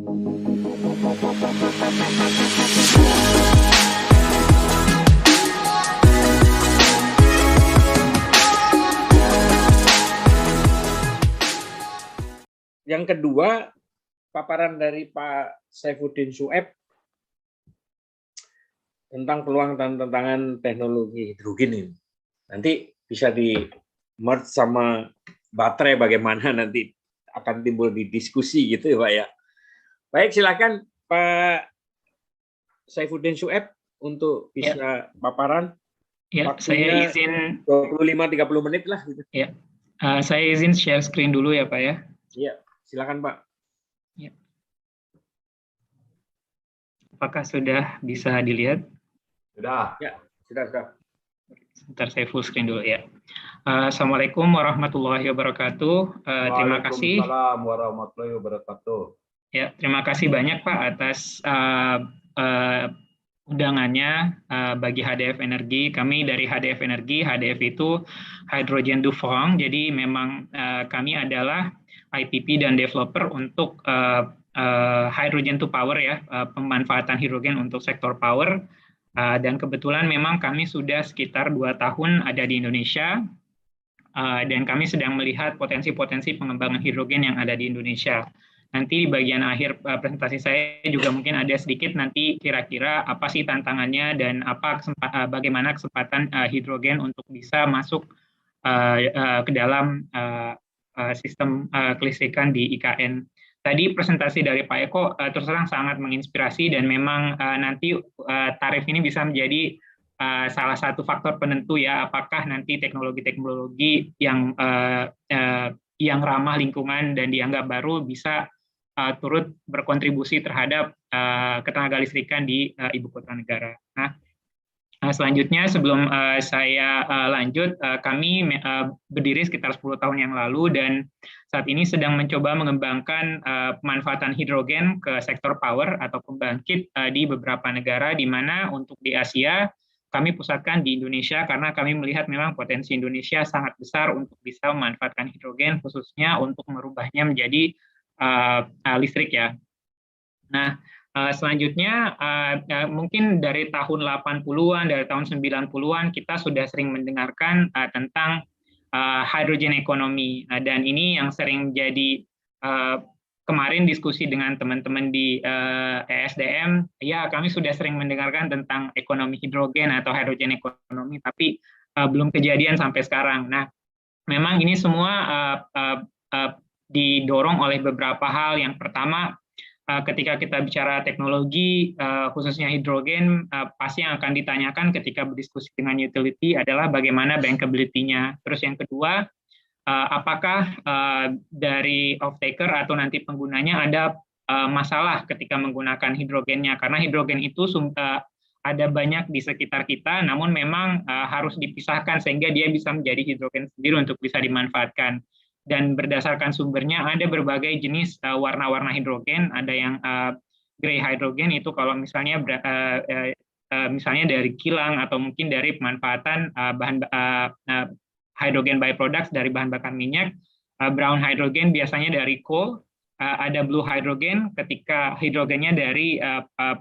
Yang kedua, paparan dari Pak Saifuddin Syueb tentang peluang dan tantangan teknologi hidrogen ini. Nanti bisa di merge sama baterai, bagaimana nanti akan timbul di diskusi gitu ya Pak ya. Baik, silakan Pak Saifuddin Syueb untuk bisa paparan. Ya, Waktunya saya izin 25-30 menit lah gitu. Ya, saya izin share screen dulu ya Pak ya. Iya, silakan Pak. Ya. Apakah sudah bisa dilihat? Sudah. Ya, sudah. Sebentar saya full screen dulu ya. Assalamualaikum warahmatullahi wabarakatuh. Terima kasih. Waalaikumsalam warahmatullahi wabarakatuh. Ya, terima kasih banyak Pak atas undangannya bagi HDF Energi. Kami dari HDF Energi, HDF itu Hydrogen du Fond. Jadi memang kami adalah IPP dan developer untuk hydrogen to power ya, pemanfaatan hidrogen untuk sektor power. Dan kebetulan memang kami sudah sekitar 2 tahun ada di Indonesia, dan kami sedang melihat potensi-potensi pengembangan hidrogen yang ada di Indonesia. Nanti di bagian akhir presentasi saya juga mungkin ada sedikit nanti kira-kira apa sih tantangannya dan bagaimana kesempatan hidrogen untuk bisa masuk ke dalam sistem kelistrikan di IKN. Tadi presentasi dari Pak Eko terus terang sangat menginspirasi, dan memang nanti tarif ini bisa menjadi salah satu faktor penentu ya, apakah nanti teknologi-teknologi yang ramah lingkungan dan dianggap baru bisa turut berkontribusi terhadap ketenaga listrikan di ibu kota negara. Nah, selanjutnya sebelum saya lanjut, kami berdiri sekitar 10 tahun yang lalu dan saat ini sedang mencoba mengembangkan pemanfaatan hidrogen ke sektor power atau pembangkit di beberapa negara, di mana untuk di Asia kami pusatkan di Indonesia karena kami melihat memang potensi Indonesia sangat besar untuk bisa memanfaatkan hidrogen, khususnya untuk merubahnya menjadi listrik ya. Nah, selanjutnya mungkin dari tahun 80-an, dari tahun 90-an kita sudah sering mendengarkan tentang hydrogen economy, dan ini yang sering menjadi kemarin diskusi dengan teman-teman di ESDM, ya kami sudah sering mendengarkan tentang ekonomi hidrogen atau hydrogen economy, tapi belum kejadian sampai sekarang. Nah, memang ini semua didorong oleh beberapa hal. Yang pertama, ketika kita bicara teknologi, khususnya hidrogen, pasti yang akan ditanyakan ketika berdiskusi dengan utility adalah bagaimana bankability-nya. Terus yang kedua, apakah dari off-taker atau nanti penggunanya ada masalah ketika menggunakan hidrogennya, karena hidrogen itu ada banyak di sekitar kita, namun memang harus dipisahkan sehingga dia bisa menjadi hidrogen sendiri untuk bisa dimanfaatkan. Dan berdasarkan sumbernya ada berbagai jenis warna-warna hidrogen, ada yang gray hydrogen itu kalau misalnya misalnya dari kilang atau mungkin dari pemanfaatan bahan hydrogen byproducts dari bahan bakar minyak, brown hydrogen biasanya dari coal, ada blue hydrogen ketika hidrogennya dari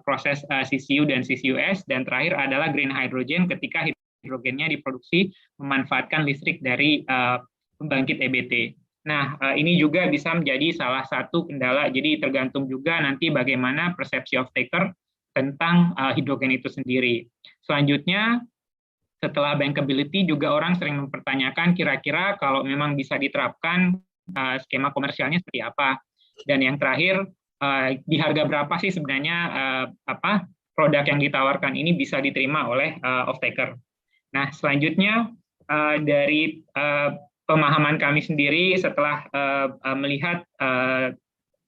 proses CCU dan CCUS, dan terakhir adalah green hydrogen ketika hidrogennya diproduksi memanfaatkan listrik dari pembangkit EBT. Nah, ini juga bisa menjadi salah satu kendala, jadi tergantung juga nanti bagaimana persepsi off-taker tentang hidrogen itu sendiri. Selanjutnya, setelah bankability juga orang sering mempertanyakan kira-kira kalau memang bisa diterapkan skema komersialnya seperti apa. Dan yang terakhir, di harga berapa sih sebenarnya produk yang ditawarkan ini bisa diterima oleh off-taker. Nah, selanjutnya dari pemahaman kami sendiri setelah melihat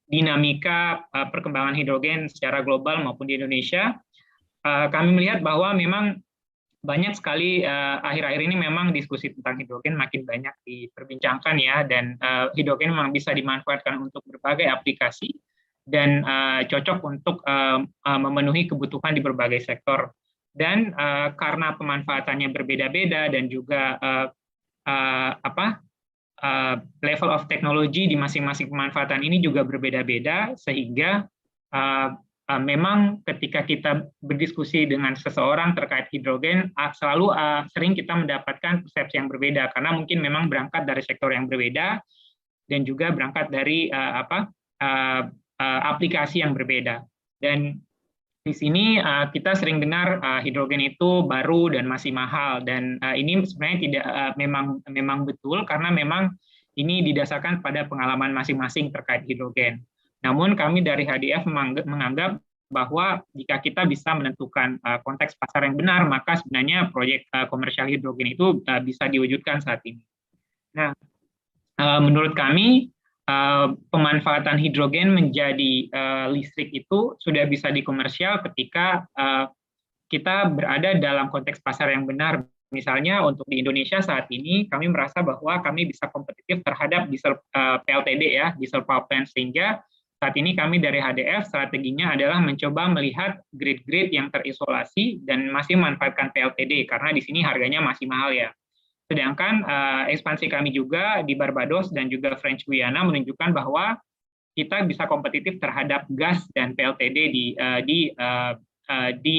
dinamika perkembangan hidrogen secara global maupun di Indonesia, kami melihat bahwa memang banyak sekali akhir-akhir ini memang diskusi tentang hidrogen makin banyak diperbincangkan ya, dan hidrogen memang bisa dimanfaatkan untuk berbagai aplikasi dan cocok untuk memenuhi kebutuhan di berbagai sektor. Dan karena pemanfaatannya berbeda-beda dan juga level of technology di masing-masing pemanfaatan ini juga berbeda-beda, sehingga memang ketika kita berdiskusi dengan seseorang terkait hidrogen, selalu sering kita mendapatkan persepsi yang berbeda karena mungkin memang berangkat dari sektor yang berbeda dan juga berangkat dari aplikasi yang berbeda. Dan di sini kita sering dengar hidrogen itu baru dan masih mahal, dan ini sebenarnya tidak memang betul karena memang ini didasarkan pada pengalaman masing-masing terkait hidrogen. Namun kami dari HDF menganggap bahwa jika kita bisa menentukan konteks pasar yang benar, maka sebenarnya proyek komersial hidrogen itu bisa diwujudkan saat ini. Nah, menurut kami pemanfaatan hidrogen menjadi listrik itu sudah bisa dikomersial ketika kita berada dalam konteks pasar yang benar. Misalnya untuk di Indonesia saat ini kami merasa bahwa kami bisa kompetitif terhadap diesel PLTD ya, diesel power plant, sehingga saat ini kami dari HDF strateginya adalah mencoba melihat grid-grid yang terisolasi dan masih memanfaatkan PLTD karena di sini harganya masih mahal ya. Sedangkan ekspansi kami juga di Barbados dan juga French Guiana menunjukkan bahwa kita bisa kompetitif terhadap gas dan PLTD di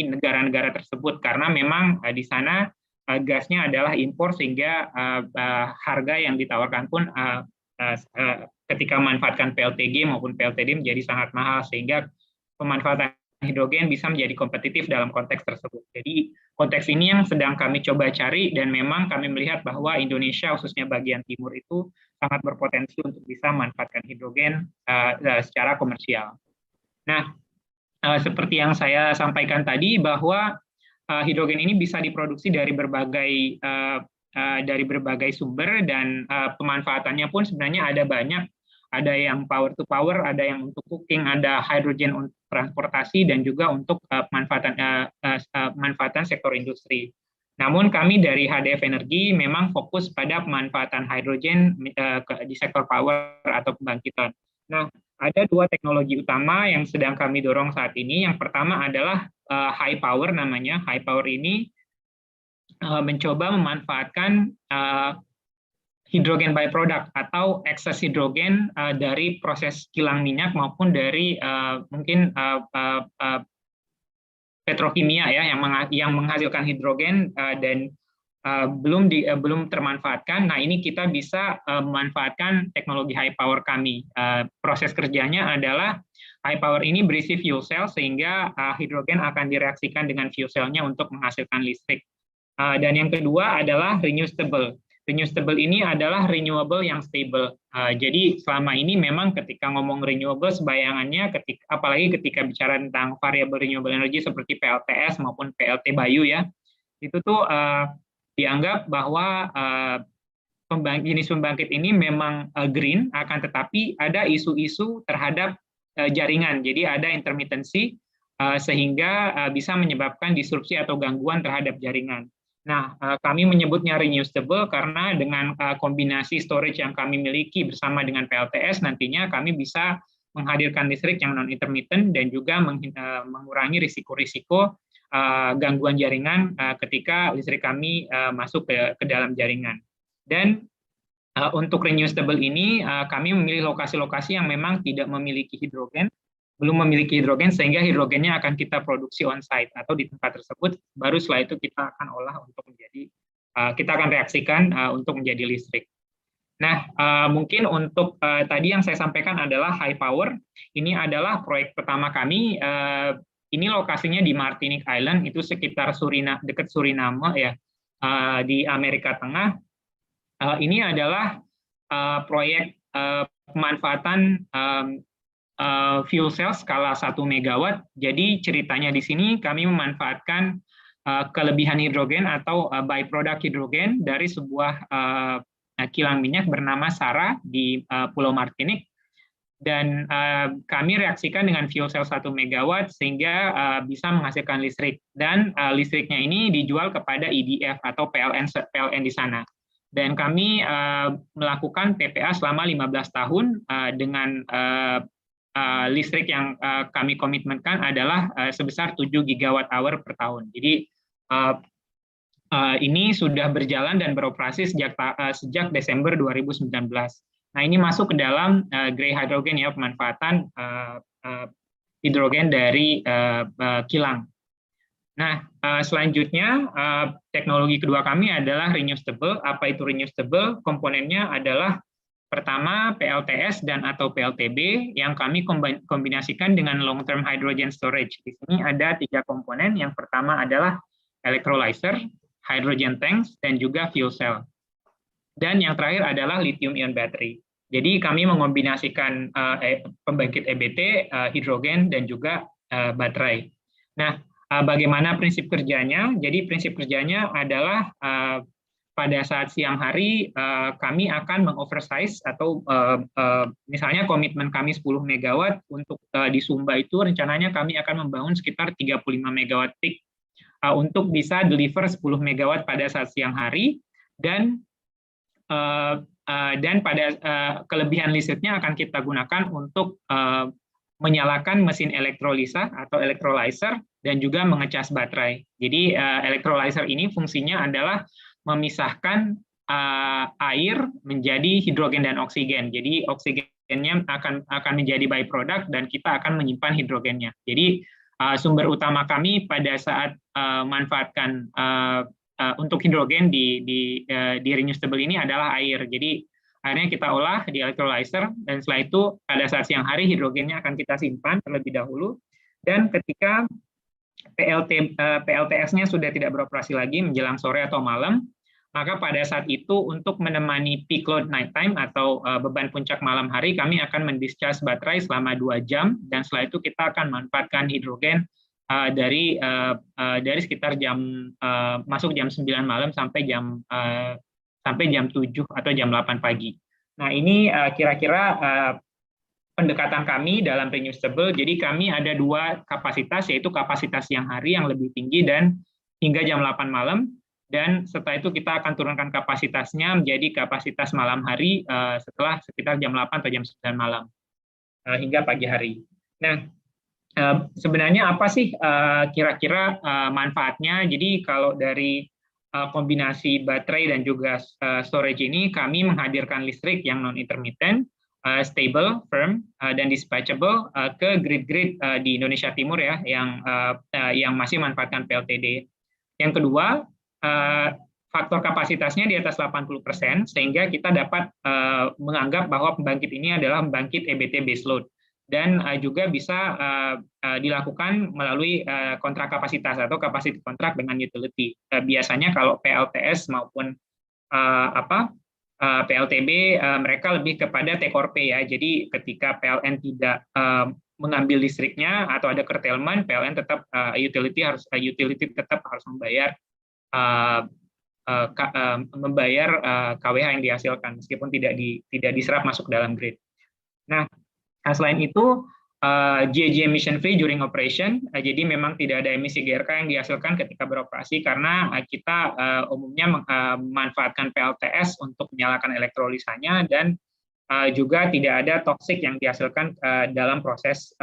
negara-negara tersebut karena memang di sana gasnya adalah impor sehingga harga yang ditawarkan pun ketika memanfaatkan PLTG maupun PLTD menjadi sangat mahal sehingga pemanfaatan hidrogen bisa menjadi kompetitif dalam konteks tersebut. Jadi konteks ini yang sedang kami coba cari dan memang kami melihat bahwa Indonesia khususnya bagian timur itu sangat berpotensi untuk bisa memanfaatkan hidrogen secara komersial. Nah, seperti yang saya sampaikan tadi bahwa hidrogen ini bisa diproduksi dari berbagai sumber dan pemanfaatannya pun sebenarnya ada banyak. Ada yang power to power, ada yang untuk cooking, ada hidrogen untuk transportasi dan juga untuk pemanfaatan sektor industri. Namun kami dari HDF Energi memang fokus pada pemanfaatan hidrogen di sektor power atau pembangkitan. Nah, ada dua teknologi utama yang sedang kami dorong saat ini. Yang pertama adalah high power namanya. High power ini mencoba memanfaatkan hidrogen byproduct atau ekses hidrogen dari proses kilang minyak maupun dari mungkin petrokimia ya yang menghasilkan hidrogen dan belum termanfaatkan. Nah, ini kita bisa memanfaatkan teknologi high power kami. Proses kerjanya adalah high power ini berisi fuel cell sehingga hidrogen akan direaksikan dengan fuel cell-nya untuk menghasilkan listrik. Dan yang kedua adalah renewable. Renewable ini adalah renewable yang stable. Jadi selama ini memang ketika ngomong renewable, sebayangannya apalagi ketika bicara tentang variable renewable energy seperti PLTS maupun PLT Bayu ya, itu tuh dianggap bahwa jenis pembangkit ini memang green, akan tetapi ada isu-isu terhadap jaringan. Jadi ada intermittency sehingga bisa menyebabkan disrupsi atau gangguan terhadap jaringan. Nah, kami menyebutnya renewable karena dengan kombinasi storage yang kami miliki bersama dengan PLTS, nantinya kami bisa menghadirkan listrik yang non-intermittent dan juga mengurangi risiko-risiko gangguan jaringan ketika listrik kami masuk ke dalam jaringan. Dan untuk renewable ini, kami memilih lokasi-lokasi yang memang tidak memiliki hidrogen, belum memiliki hidrogen sehingga hidrogennya akan kita produksi on-site atau di tempat tersebut, baru setelah itu kita akan olah untuk menjadi, kita akan reaksikan untuk menjadi listrik. Nah, mungkin untuk tadi yang saya sampaikan adalah high power, ini adalah proyek pertama kami, ini lokasinya di Martinique Island, itu sekitar dekat Suriname ya, di Amerika Tengah. Ini adalah proyek pemanfaatan fuel cell skala 1 megawatt. Jadi ceritanya di sini kami memanfaatkan kelebihan hidrogen atau byproduct hidrogen dari sebuah kilang minyak bernama Sara di Pulau Martinique. Dan kami reaksikan dengan fuel cell 1 megawatt sehingga bisa menghasilkan listrik. Dan listriknya ini dijual kepada EDF atau PLN di sana. Dan kami melakukan PPA selama 15 tahun dengan listrik yang kami komitmenkan adalah sebesar 7 gigawatt hour per tahun. Jadi ini sudah berjalan dan beroperasi sejak Desember 2019. Nah, ini masuk ke dalam gray hydrogen ya, pemanfaatan hidrogen dari kilang. Nah, selanjutnya teknologi kedua kami adalah reusable. Apa itu reusable? Komponennya adalah pertama PLTS dan atau PLTB yang kami kombinasikan dengan long term hydrogen storage. Di sini ada 3 komponen. Yang pertama adalah electrolyzer, hydrogen tanks, dan juga fuel cell. Dan yang terakhir adalah lithium ion battery. Jadi kami mengombinasikan pembangkit EBT, hidrogen, dan juga baterai. Nah, bagaimana prinsip kerjanya? Jadi prinsip kerjanya adalah pada saat siang hari kami akan mengoversize atau misalnya komitmen kami 10 megawatt untuk di Sumba itu rencananya kami akan membangun sekitar 35 megawatt peak untuk bisa deliver 10 megawatt pada saat siang hari dan pada kelebihan listriknya akan kita gunakan untuk menyalakan mesin elektrolisa atau electrolyzer dan juga mengecas baterai. Jadi electrolyzer ini fungsinya adalah memisahkan air menjadi hidrogen dan oksigen. Jadi oksigennya akan menjadi byproduct dan kita akan menyimpan hidrogennya. Jadi sumber utama kami pada saat manfaatkan untuk hidrogen di reusable ini adalah air. Jadi airnya kita olah di electrolyzer dan setelah itu pada saat siang hari hidrogennya akan kita simpan terlebih dahulu dan ketika PLTS-nya sudah tidak beroperasi lagi menjelang sore atau malam, maka pada saat itu untuk menemani peak load nighttime atau beban puncak malam hari, kami akan mendischarge baterai selama 2 jam dan setelah itu kita akan memanfaatkan hidrogen dari sekitar masuk jam 9 malam sampai jam 7 atau jam 8 pagi. Nah, ini kira-kira pendekatan kami dalam reusable. Jadi kami ada 2 kapasitas, yaitu kapasitas siang hari yang lebih tinggi dan hingga jam 8 malam. Dan setelah itu kita akan turunkan kapasitasnya menjadi kapasitas malam hari setelah sekitar jam 8 atau jam 9 malam hingga pagi hari. Nah, sebenarnya apa sih kira-kira manfaatnya? Jadi kalau dari kombinasi baterai dan juga storage ini, kami menghadirkan listrik yang non-intermittent, stable, firm, dan dispatchable ke grid-grid di Indonesia Timur ya, yang masih manfaatkan PLTD. Yang kedua, faktor kapasitasnya di atas 80%, sehingga kita dapat menganggap bahwa pembangkit ini adalah pembangkit EBT baseload. Dan juga bisa dilakukan melalui kontrak kapasitas atau capacity kontrak dengan utility. Biasanya kalau PLTS maupun PLTB mereka lebih kepada take or pay ya. Jadi ketika PLN tidak mengambil listriknya atau ada curtailment, PLN tetap utility tetap harus membayar KWH yang dihasilkan meskipun tidak diserap masuk dalam grid. Nah, selain itu GHG emission free during operation, jadi memang tidak ada emisi GRK yang dihasilkan ketika beroperasi karena kita umumnya memanfaatkan PLTS untuk menyalakan elektrolisanya dan juga tidak ada toksik yang dihasilkan dalam proses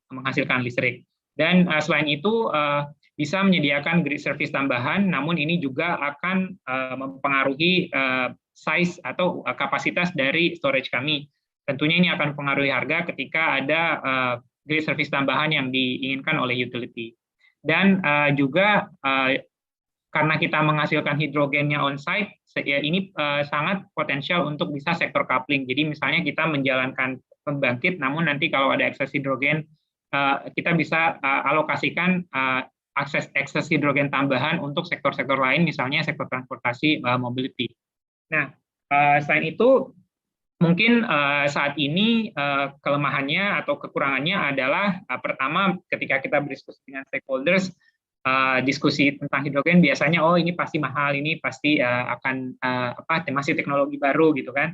menghasilkan listrik. Dan selain itu bisa menyediakan grid service tambahan, namun ini juga akan mempengaruhi size atau kapasitas dari storage kami. Tentunya ini akan mempengaruhi harga ketika ada grid service tambahan yang diinginkan oleh utility. Dan juga karena kita menghasilkan hidrogennya on-site, ini sangat potensial untuk bisa sektor coupling. Jadi misalnya kita menjalankan pembangkit, namun nanti kalau ada ekses hidrogen, kita bisa alokasikan akses hidrogen tambahan untuk sektor-sektor lain, misalnya sektor transportasi, mobility. Nah, selain itu, mungkin saat ini kelemahannya atau kekurangannya adalah pertama ketika kita berdiskusi dengan stakeholders, diskusi tentang hidrogen biasanya ini pasti mahal, ini pasti akan masih teknologi baru gitu kan.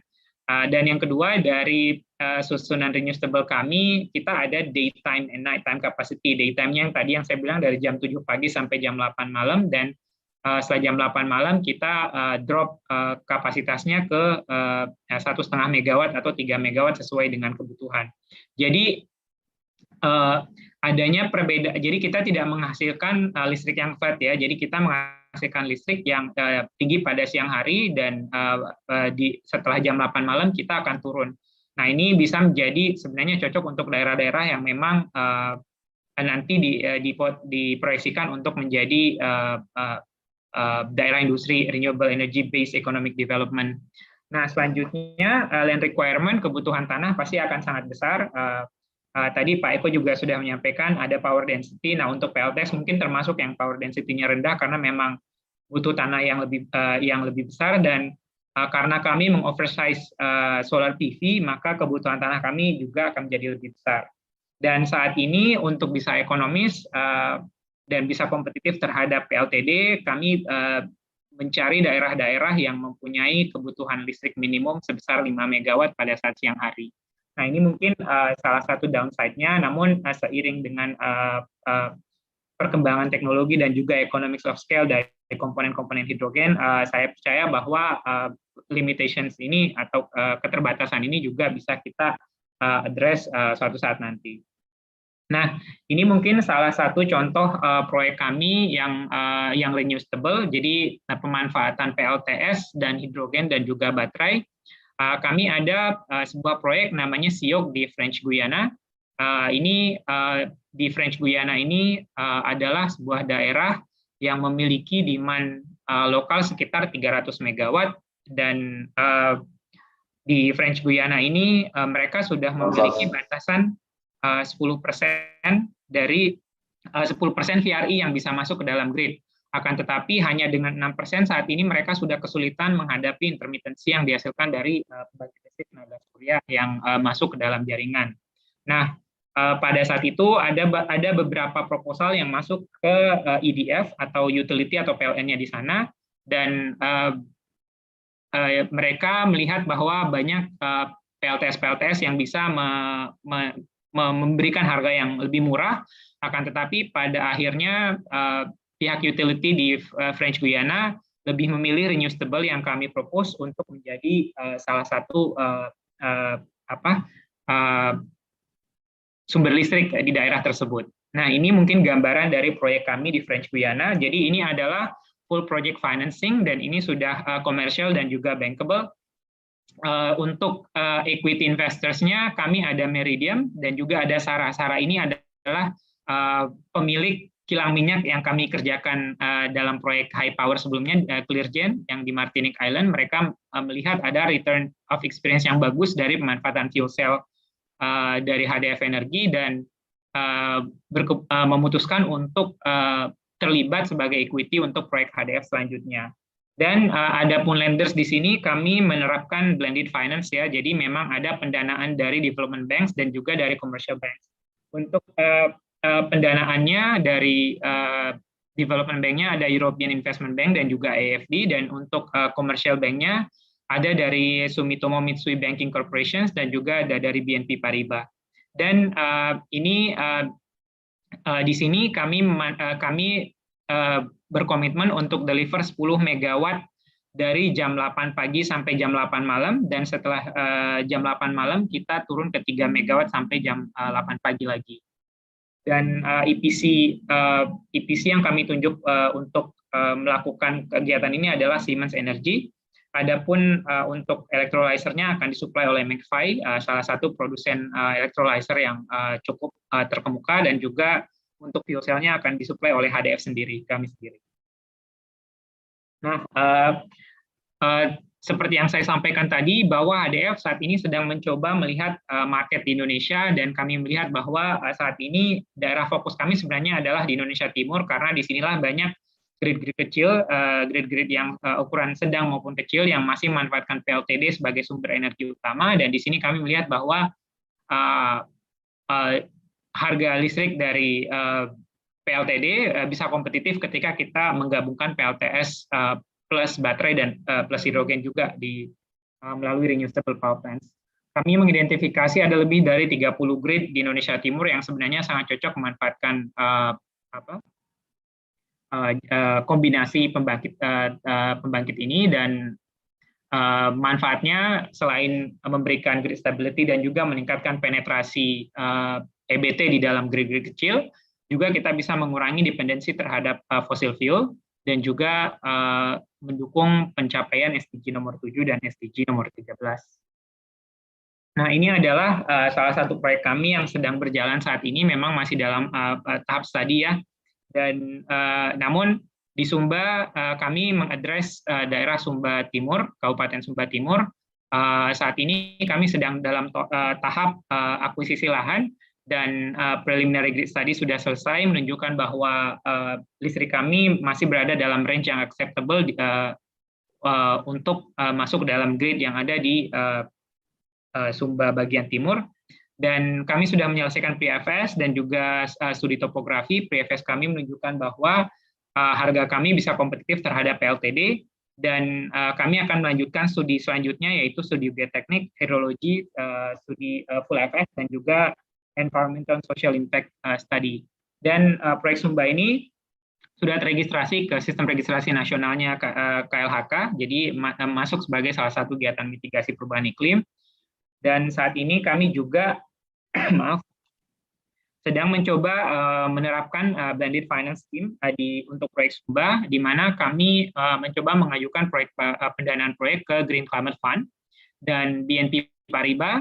Dan yang kedua dari susunan reusable kami, kita ada daytime and nighttime capacity. Daytime-nya yang tadi yang saya bilang dari jam 7 pagi sampai jam 8 malam dan setelah jam 8 malam kita drop kapasitasnya ke 1,5 megawatt atau 3 megawatt sesuai dengan kebutuhan. Jadi adanya perbedaan, jadi kita tidak menghasilkan listrik yang flat ya, jadi kita menghasilkan listrik yang tinggi pada siang hari dan setelah jam 8 malam kita akan turun. Nah, ini bisa menjadi sebenarnya cocok untuk daerah-daerah yang memang nanti diproyeksikan untuk menjadi daerah industri renewable energy based economic development. Nah, selanjutnya land requirement, kebutuhan tanah pasti akan sangat besar. Tadi Pak Eko juga sudah menyampaikan ada power density. Nah, untuk PLTS mungkin termasuk yang power density-nya rendah karena memang butuh tanah yang lebih besar, dan karena kami mengoversize solar PV, maka kebutuhan tanah kami juga akan menjadi lebih besar. Dan saat ini untuk bisa ekonomis dan bisa kompetitif terhadap PLTD, kami mencari daerah-daerah yang mempunyai kebutuhan listrik minimum sebesar 5 MW pada saat siang hari. Nah, ini mungkin salah satu downside-nya, namun seiring dengan perkembangan teknologi dan juga economics of scale dari komponen-komponen hidrogen, saya percaya bahwa limitations ini atau keterbatasan ini juga bisa kita address suatu saat nanti. Nah, ini mungkin salah satu contoh proyek kami yang renewable. Jadi pemanfaatan PLTS dan hidrogen dan juga baterai. Kami ada sebuah proyek namanya Siok di French Guiana. Ini di French Guiana ini adalah sebuah daerah yang memiliki demand lokal sekitar 300 MW, dan di French Guiana ini mereka sudah memiliki batasan 10% dari 10% VRI yang bisa masuk ke dalam grid. Akan tetapi hanya dengan 6% saat ini mereka sudah kesulitan menghadapi intermitensi yang dihasilkan dari pembangkit listrik tenaga surya yang masuk ke dalam jaringan. Nah, pada saat itu ada beberapa proposal yang masuk ke EDF atau utility atau PLN-nya di sana, dan mereka melihat bahwa banyak PLTS yang bisa memberikan harga yang lebih murah, akan tetapi pada akhirnya pihak utility di French Guiana lebih memilih renewable yang kami propose untuk menjadi salah satu sumber listrik di daerah tersebut. Nah, ini mungkin gambaran dari proyek kami di French Guiana. Jadi ini adalah full project financing dan ini sudah commercial dan juga bankable. Untuk equity investors-nya kami ada Meridian dan juga ada Sara. Sara ini adalah pemilik kilang minyak yang kami kerjakan dalam proyek high power sebelumnya, Cleargen yang di Martinique Island. Mereka melihat ada return of experience yang bagus dari pemanfaatan fuel cell dari HDF Energi dan memutuskan untuk terlibat sebagai equity untuk proyek HDF selanjutnya. Dan ada pun lenders di sini kami menerapkan blended finance ya, jadi memang ada pendanaan dari development banks dan juga dari commercial banks. Untuk pendanaannya dari development banknya ada European Investment Bank dan juga AFD, dan untuk commercial banknya ada dari Sumitomo Mitsui Banking Corporation dan juga ada dari BNP Paribas. Dan ini di sini kami berkomitmen untuk deliver 10 MW dari jam 8 pagi sampai jam 8 malam, dan setelah jam 8 malam kita turun ke 3 MW sampai jam 8 pagi lagi. Dan EPC yang kami tunjuk untuk melakukan kegiatan ini adalah Siemens Energy. Adapun untuk electrolyzer-nya akan disuplai oleh McPhy, salah satu produsen electrolyzer yang cukup terkemuka, dan juga untuk fuel cell-nya akan disuplai oleh HDF sendiri, kami sendiri. Nah, seperti yang saya sampaikan tadi, bahwa HDF saat ini sedang mencoba melihat market di Indonesia, dan kami melihat bahwa saat ini daerah fokus kami sebenarnya adalah di Indonesia Timur, karena disinilah banyak grid-grid kecil, grid-grid yang ukuran sedang maupun kecil yang masih memanfaatkan PLTD sebagai sumber energi utama, dan di sini kami melihat bahwa harga listrik dari PLTD bisa kompetitif ketika kita menggabungkan PLTS plus baterai dan plus hidrogen juga melalui renewable power plants. Kami mengidentifikasi ada lebih dari 30 grid di Indonesia Timur yang sebenarnya sangat cocok memanfaatkan kombinasi pembangkit ini, dan manfaatnya selain memberikan grid stability dan juga meningkatkan penetrasi EBT di dalam grid-grid kecil, juga kita bisa mengurangi dependensi terhadap fossil fuel dan juga mendukung pencapaian SDG nomor 7 dan SDG nomor 13. Nah, ini adalah salah satu proyek kami yang sedang berjalan saat ini, memang masih dalam tahap studi ya. Dan namun di Sumba kami mengadres daerah Sumba Timur, Kabupaten Sumba Timur. Saat ini kami sedang dalam tahap akuisisi lahan, dan preliminary grid study sudah selesai, menunjukkan bahwa listrik kami masih berada dalam range yang acceptable untuk masuk ke dalam grid yang ada di Sumba bagian timur. Dan kami sudah menyelesaikan PFS dan juga studi topografi. PFS kami menunjukkan bahwa harga kami bisa kompetitif terhadap PLTD, dan kami akan melanjutkan studi selanjutnya, yaitu studi geoteknik, hidrologi, studi full FS, dan juga environmental and social impact study. Dan proyek Sumba ini sudah terregistrasi ke sistem registrasi nasionalnya KLHK, jadi masuk sebagai salah satu kegiatan mitigasi perubahan iklim. Dan saat ini kami juga sedang mencoba menerapkan blended finance scheme untuk proyek Sumba, di mana kami mencoba mengajukan proyek pendanaan proyek ke Green Climate Fund, dan BNP Paribas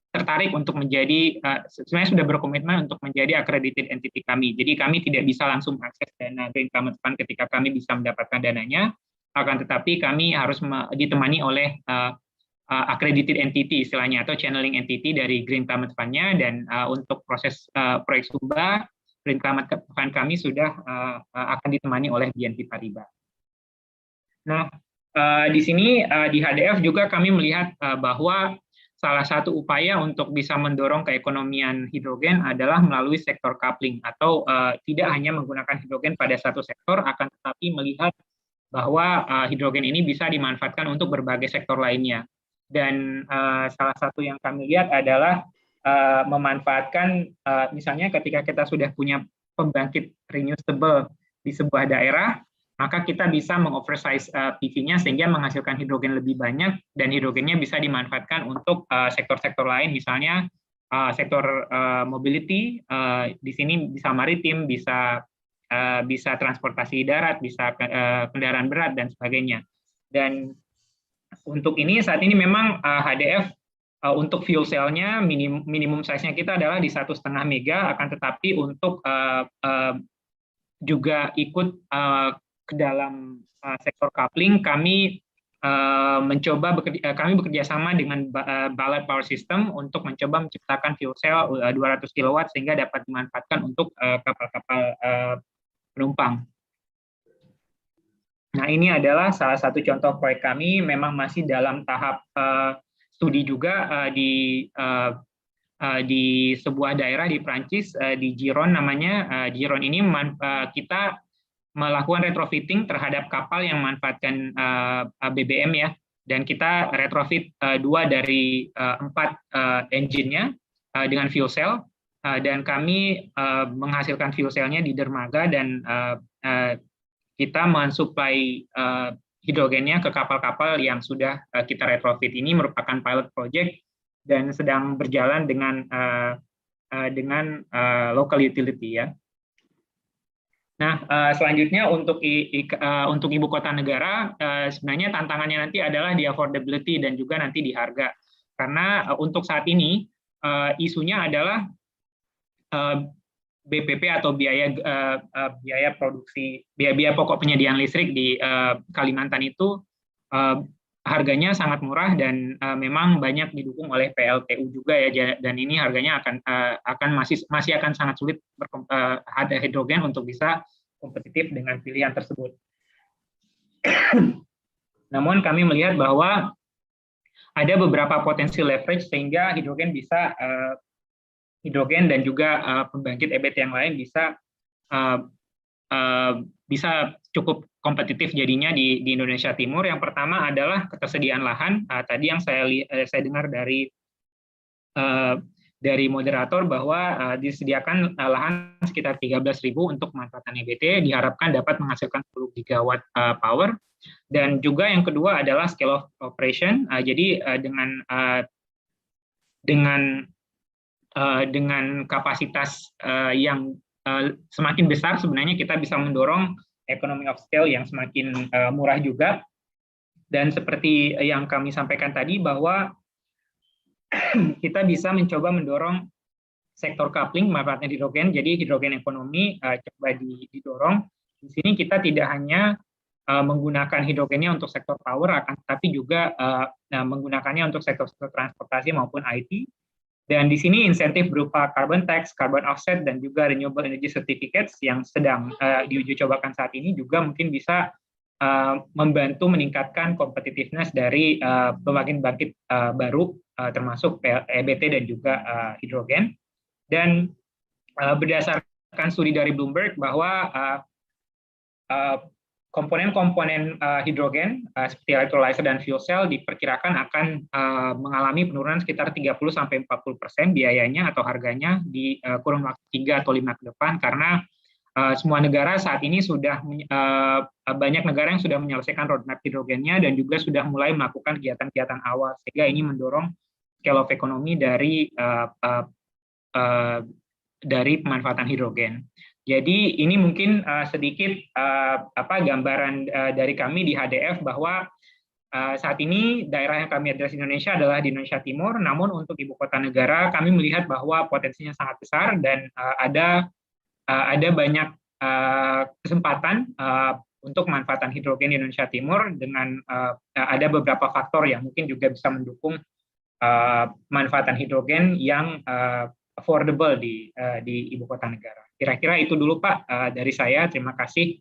tertarik untuk menjadi, sebenarnya sudah berkomitmen untuk menjadi accredited entity kami. Jadi kami tidak bisa langsung akses dana Green Climate Fund ketika kami bisa mendapatkan dananya, akan tetapi kami harus ditemani oleh accredited entity istilahnya, atau channeling entity dari Green Climate Fund-nya. Dan untuk proses proyek Sumba, Green Climate Fund kami sudah akan ditemani oleh BNP Paribas. Nah, di sini di HDF juga kami melihat bahwa salah satu upaya untuk bisa mendorong keekonomian hidrogen adalah melalui sektor coupling, atau tidak hanya menggunakan hidrogen pada satu sektor, akan tetapi melihat bahwa hidrogen ini bisa dimanfaatkan untuk berbagai sektor lainnya. Dan salah satu yang kami lihat adalah memanfaatkan, misalnya ketika kita sudah punya pembangkit renewable di sebuah daerah, maka kita bisa mengoversize PV-nya sehingga menghasilkan hidrogen lebih banyak, dan hidrogennya bisa dimanfaatkan untuk sektor-sektor lain, misalnya sektor mobility, di sini bisa maritim, bisa transportasi darat, bisa kendaraan berat, dan sebagainya. Dan untuk ini, saat ini memang HDF untuk fuel cell-nya minimum size-nya kita adalah di 1,5 mega, akan tetapi untuk juga ikut ke dalam sektor coupling, kami kami bekerja sama dengan Ballard Power System untuk mencoba menciptakan fuel cell 200 kW sehingga dapat dimanfaatkan untuk kapal-kapal penumpang. Nah, ini adalah salah satu contoh proyek kami, memang masih dalam tahap studi juga di sebuah daerah di Prancis, di Giron namanya. Giron ini kita melakukan retrofitting terhadap kapal yang memanfaatkan BBM ya, dan kita retrofit 2 dari 4 engine-nya dengan fuel cell, dan kami menghasilkan fuel cell-nya di dermaga, dan kita mensuplai hidrogennya ke kapal-kapal yang sudah kita retrofit. Ini merupakan pilot project dan sedang berjalan dengan local utility ya. Nah, selanjutnya untuk ibu kota negara, sebenarnya tantangannya nanti adalah di affordability dan juga nanti di harga. Karena untuk saat ini isunya adalah BPP atau biaya produksi, biaya pokok penyediaan listrik di Kalimantan itu harganya sangat murah, dan memang banyak didukung oleh PLTU juga ya, dan ini harganya akan masih akan sangat sulit ada hidrogen untuk bisa kompetitif dengan pilihan tersebut. Namun kami melihat bahwa ada beberapa potensi leverage sehingga hidrogen dan juga pembangkit EBT yang lain bisa cukup kompetitif jadinya di Indonesia Timur. Yang pertama adalah ketersediaan lahan. Tadi yang saya dengar dari moderator bahwa disediakan lahan sekitar 13.000 untuk pemanfaatan EBT, diharapkan dapat menghasilkan 10 gigawatt power. Dan juga yang kedua adalah scale of operation. Jadi dengan kapasitas yang semakin besar, sebenarnya kita bisa mendorong economy of scale yang semakin murah juga. Dan seperti yang kami sampaikan tadi, bahwa kita bisa mencoba mendorong sektor coupling manfaatnya hidrogen, jadi hidrogen ekonomi coba didorong. Di sini kita tidak hanya menggunakan hidrogennya untuk sektor power, akan tetapi juga menggunakannya untuk sektor-sektor transportasi maupun IT. Dan di sini insentif berupa carbon tax, carbon offset, dan juga renewable energy certificates yang sedang diuji cobakan saat ini juga mungkin bisa membantu meningkatkan competitiveness dari pembangkit baru, termasuk EBT dan juga hidrogen. Dan berdasarkan studi dari Bloomberg bahwa komponen-komponen hidrogen seperti electrolyzer dan fuel cell diperkirakan akan mengalami penurunan sekitar 30-40% biayanya atau harganya di kurun waktu 3 atau 5 ke depan, karena semua negara saat ini sudah banyak negara yang sudah menyelesaikan roadmap hidrogennya dan juga sudah mulai melakukan kegiatan-kegiatan awal, sehingga ini mendorong scale of economy dari pemanfaatan hidrogen. Jadi ini mungkin sedikit gambaran dari kami di HDF bahwa saat ini daerah yang kami address di Indonesia adalah di Indonesia Timur, namun untuk ibu kota negara kami melihat bahwa potensinya sangat besar dan ada banyak kesempatan untuk pemanfaatan hidrogen di Indonesia Timur dengan ada beberapa faktor yang mungkin juga bisa mendukung pemanfaatan hidrogen yang affordable di ibu kota negara. Kira-kira itu dulu Pak dari saya. Terima kasih